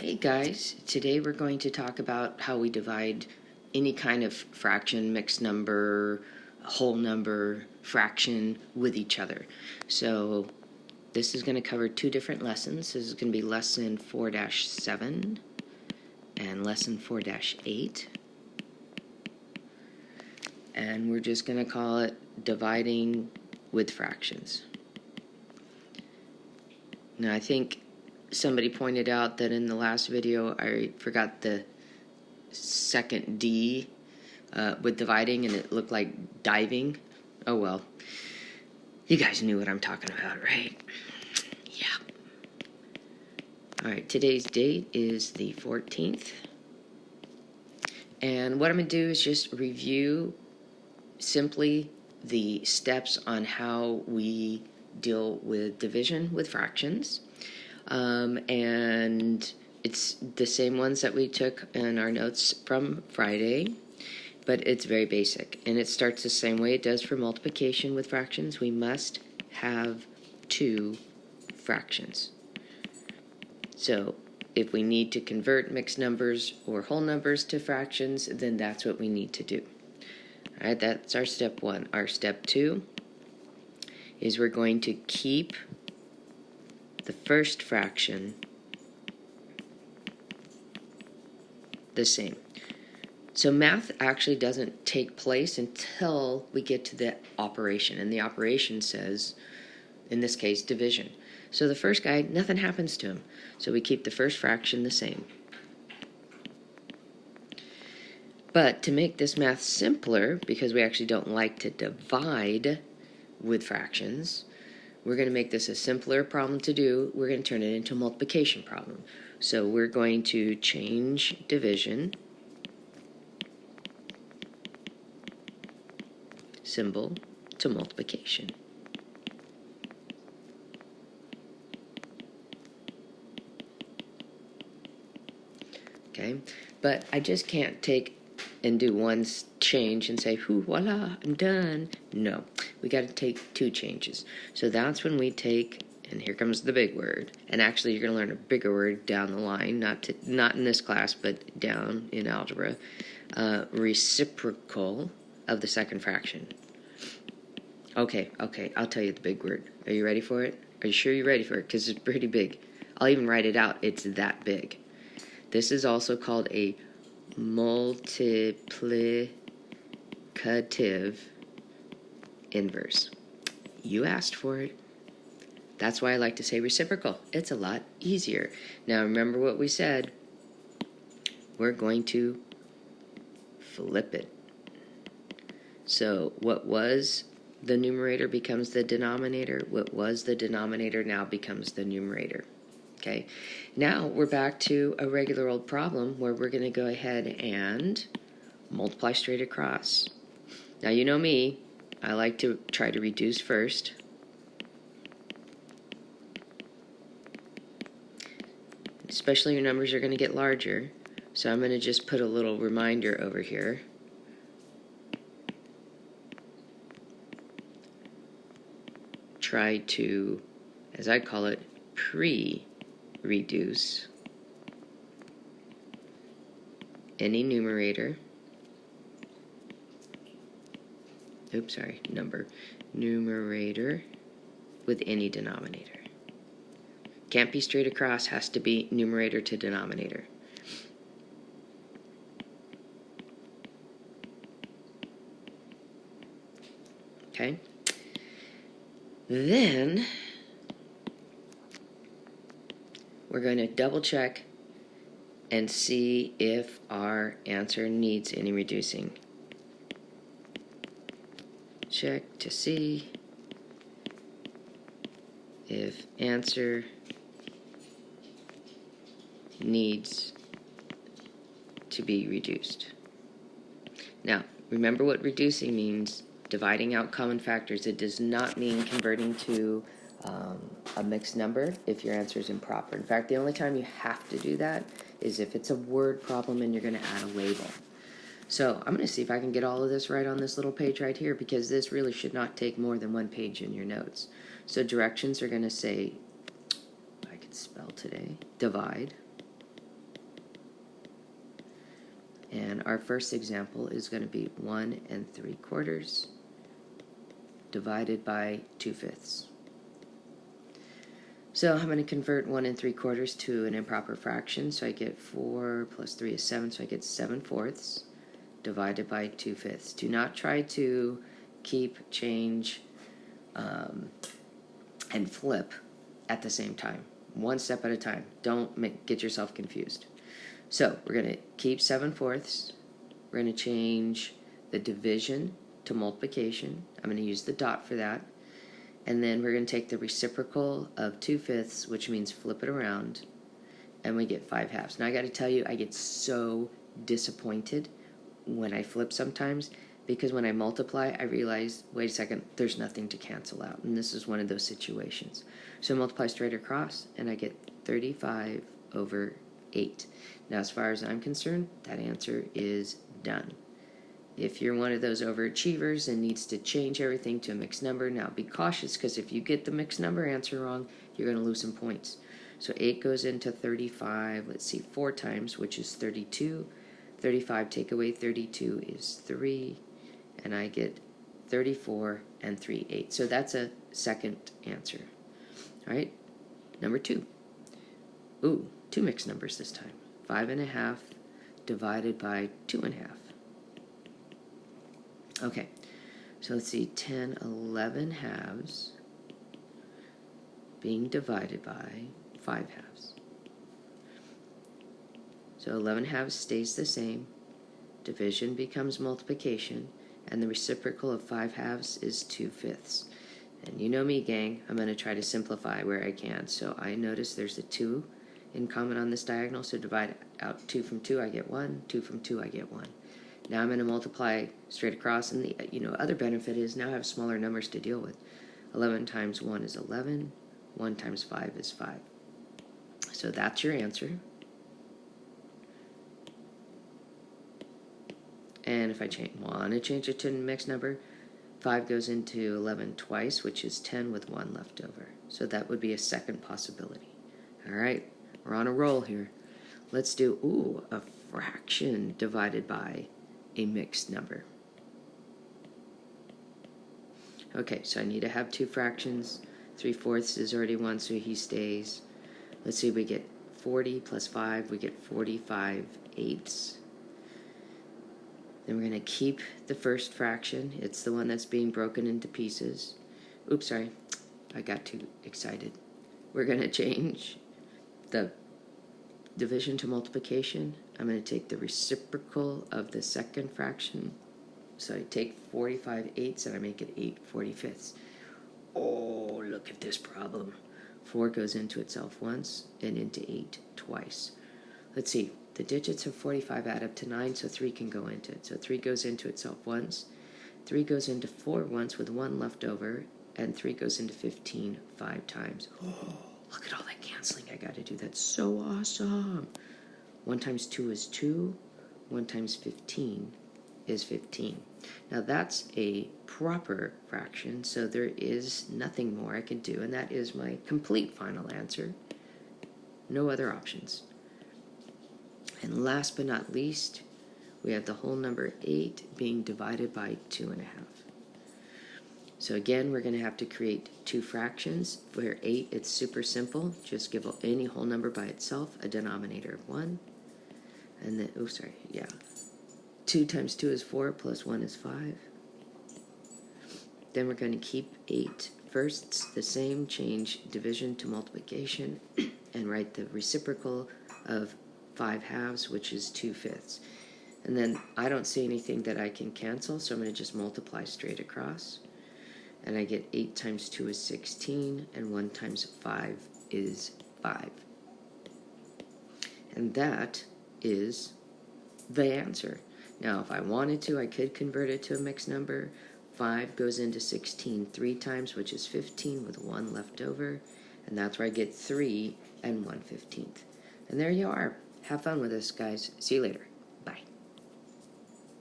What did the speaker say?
Hey guys, today we're going to talk about how we divide any kind of fraction, mixed number, whole number, fraction with each other. So this is going to cover two different lessons. This is going to be lesson 4-7 and lesson 4-8. And we're just going to call it dividing with fractions. Now I think somebody pointed out that in the last video I forgot the second D with dividing and it looked like diving. Oh well. You guys knew what I'm talking about, right? Yeah. Alright, today's date is the 14th. And what I'm going to do is just review simply the steps on how we deal with division with fractions. And it's the same ones that we took in our notes from Friday, but it's very basic. And it starts the same way it does for multiplication with fractions. We must have two fractions. So if we need to convert mixed numbers or whole numbers to fractions, then that's what we need to do. All right, that's our step one. Our step two is we're going to keep the first fraction the same. So math actually doesn't take place until we get to the operation, and the operation says, in this case, division. So the first guy, nothing happens to him. So we keep the first fraction the same. But to make this math simpler, because we actually don't like to divide with fractions, we're going to make this a simpler problem to do. We're going to turn it into a multiplication problem. So we're going to change division symbol to multiplication. Okay, but I just can't take and do one change and say, "Hoo, voila, I'm done." No, we got to take two changes. So that's when we take, and here comes the big word. And actually, you're going to learn a bigger word down the line, not in this class, but down in algebra. Reciprocal of the second fraction. Okay, I'll tell you the big word. Are you ready for it? Are you sure you're ready for it? Because it's pretty big. I'll even write it out. It's that big. This is also called a multiplicative inverse. You asked for it. That's why I like to say reciprocal. It's a lot easier. Now remember what we said. We're going to flip it. So what was the numerator becomes the denominator. What was the denominator now becomes the numerator. Okay, now we're back to a regular old problem where we're going to go ahead and multiply straight across. Now you know me, I like to try to reduce first. Especially your numbers are going to get larger, so I'm going to just put a little reminder over here. Try to, as I call it, reduce any numerator, numerator with any denominator. Can't be straight across, has to be numerator to denominator. Okay? Then we're going to double check and see if our answer needs any reducing. Check to see if answer needs to be reduced. Now, remember what reducing means. Dividing out common factors. It does not mean converting to a mixed number if your answer is improper. In fact, the only time you have to do that is if it's a word problem and you're going to add a label. So I'm going to see if I can get all of this right on this little page right here, because this really should not take more than one page in your notes. So directions are going to say, I could spell today, divide. And our first example is going to be 1 3/4 divided by 2/5. So I'm going to convert 1 3/4 to an improper fraction. So I get 4 plus 3 is 7, so I get 7/4 divided by 2/5. Do not try to keep, change, and flip at the same time. One step at a time. Don't get yourself confused. So we're going to keep 7/4. We're going to change the division to multiplication. I'm going to use the dot for that. And then we're going to take the reciprocal of 2/5, which means flip it around, and we get 5/2. Now I got to tell you, I get so disappointed when I flip sometimes, because when I multiply, I realize, wait a second, there's nothing to cancel out. And this is one of those situations. So I multiply straight across, and I get 35/8. Now, as far as I'm concerned, that answer is done. If you're one of those overachievers and needs to change everything to a mixed number, now be cautious, because if you get the mixed number answer wrong, you're going to lose some points. So 8 goes into 35, let's see, 4 times, which is 32. 35 take away 32 is 3, and I get 34 3/8. So that's a second answer. All right, number 2. Ooh, 2 mixed numbers this time. 5.5 divided by 2.5. Okay, so let's see, 10, 11 halves being divided by 5/2. So 11 halves stays the same, division becomes multiplication, and the reciprocal of 5/2 is 2/5. And you know me, gang, I'm going to try to simplify where I can. So I notice there's a 2 in common on this diagonal, so divide out 2 from 2, I get 1, 2 from 2, I get 1. Now I'm going to multiply straight across, and the other benefit is now I have smaller numbers to deal with. 11 times 1 is 11, 1 times 5 is 5. So that's your answer. And if I want to change it to a mixed number, 5 goes into 11 twice, which is 10 with 1 left over. So that would be a second possibility. All right, we're on a roll here. Let's do, a fraction divided by a mixed number. Okay, so I need to have 2 fractions. 3/4 is already 1, so he stays. Let's see, we get 40 plus 5, we get 45/8. Then we're going to keep the first fraction. It's the one that's being broken into pieces. Oops, sorry. I got too excited. We're going to change the division to multiplication. I'm going to take the reciprocal of the second fraction. So I take 45/8 and I make it 8/45. Oh, look at this problem. 4 goes into itself once and into 8 twice. Let's see. The digits of 45 add up to 9, so 3 can go into it. So 3 goes into itself once. 3 goes into 4 once with 1 left over. And 3 goes into 15 5 times. Oh, look at all that canceling I got to do. That's so awesome. 1 times 2 is 2. 1 times 15 is 15. Now that's a proper fraction, so there is nothing more I can do, and that is my complete final answer. No other options. And last but not least, we have the whole number 8 being divided by 2.5. So again, we're going to have to create 2 fractions. For 8, it's super simple. Just give any whole number by itself a denominator of 1. And then, 2 times 2 is 4, plus 1 is 5. Then we're going to keep 8 firsts the same, change division to multiplication, and write the reciprocal of 5/2, which is 2/5. And then I don't see anything that I can cancel, so I'm going to just multiply straight across. And I get 8 times 2 is 16, and 1 times 5 is 5. And that is the answer. Now, if I wanted to, I could convert it to a mixed number. 5 goes into 16 3 times, which is 15 with 1 left over. And that's where I get 3 and 1/15. And there you are. Have fun with this, guys. See you later.